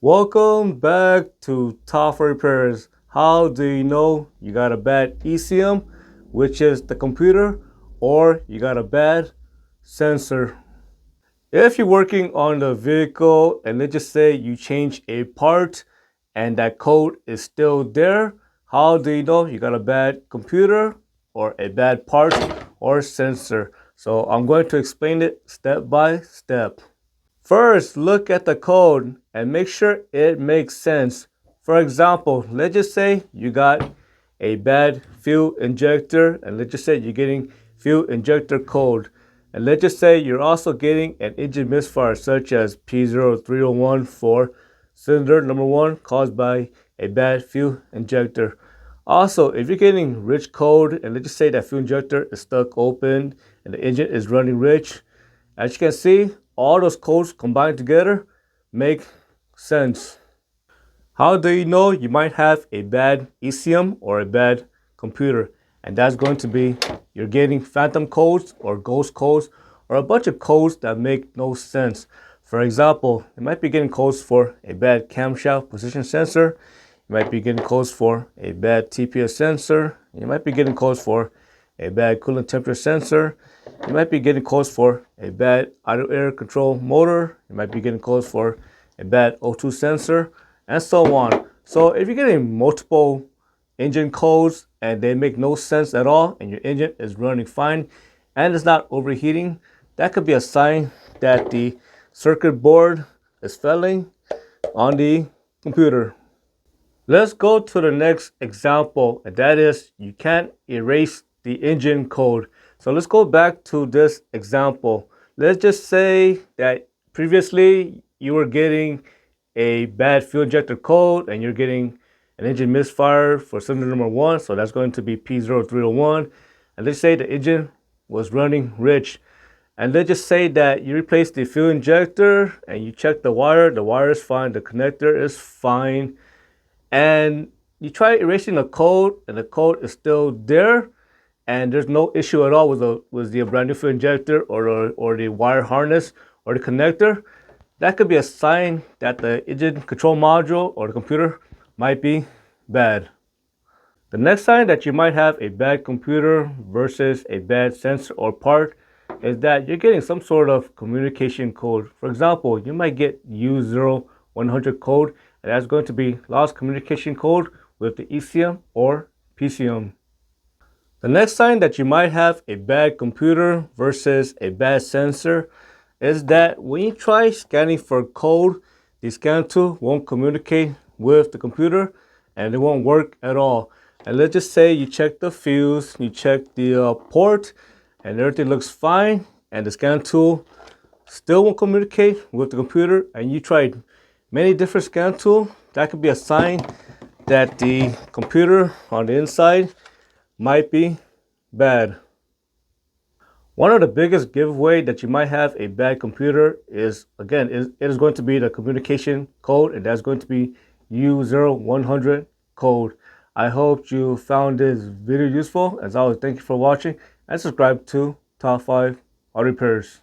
Welcome back to Top Repairs. How do you know you got a bad ECM, which is the computer, or you got a bad sensor? If you're working on the vehicle and let's just say you change a part and that code is still there, how do you know you got a bad computer or a bad part or sensor? So I'm going to explain it step by step. First, look at the code and make sure it makes sense. For example, let's just say you got a bad fuel injector, and let's just say you're getting fuel injector code. And let's just say you're also getting an engine misfire such as P0301 for cylinder number 1 caused by a bad fuel injector. Also, if you're getting rich code, and let's just say that fuel injector is stuck open and the engine is running rich, as you can see, all those codes combined together make sense. How do you know you might have a bad ECM or a bad computer? And that's going to be you're getting phantom codes or ghost codes or a bunch of codes that make no sense. For example, you might be getting codes for a bad camshaft position sensor. You might be getting codes for a bad TPS sensor. You might be getting codes for a bad coolant temperature sensor. You might be getting codes for a bad idle air control motor. You might be getting codes for a bad O2 sensor, and so on. So if you're getting multiple engine codes and they make no sense at all, and your engine is running fine and it's not overheating, that could be a sign that the circuit board is failing on the computer. Let's go to the next example, and that is you can't erase the engine code. So let's go back to this example. Let's just say that previously you were getting a bad fuel injector code and you're getting an engine misfire for cylinder number 1. So that's going to be P0301. And let's say the engine was running rich. And let's just say that you replace the fuel injector and you check the wire is fine, the connector is fine. And you try erasing the code and the code is still there, and there's no issue at all with the brand new fuel injector or the wire harness or the connector. That could be a sign that the engine control module or the computer might be bad. The next sign that you might have a bad computer versus a bad sensor or part is that you're getting some sort of communication code. For example, you might get U0100 code, and that's going to be lost communication code with the ECM or PCM. The next sign that you might have a bad computer versus a bad sensor is that when you try scanning for code, the scan tool won't communicate with the computer and it won't work at all. And let's just say you check the fuse, you check the port, and everything looks fine, and the scan tool still won't communicate with the computer, and you tried many different scan tools. That could be a sign that the computer on the inside might be bad. One of the biggest giveaway that you might have a bad computer is, again, it is going to be the communication code, and that's going to be U0100 code. I hope you found this video useful. As always, thank you for watching and subscribe to Top 5 Auto Repairs.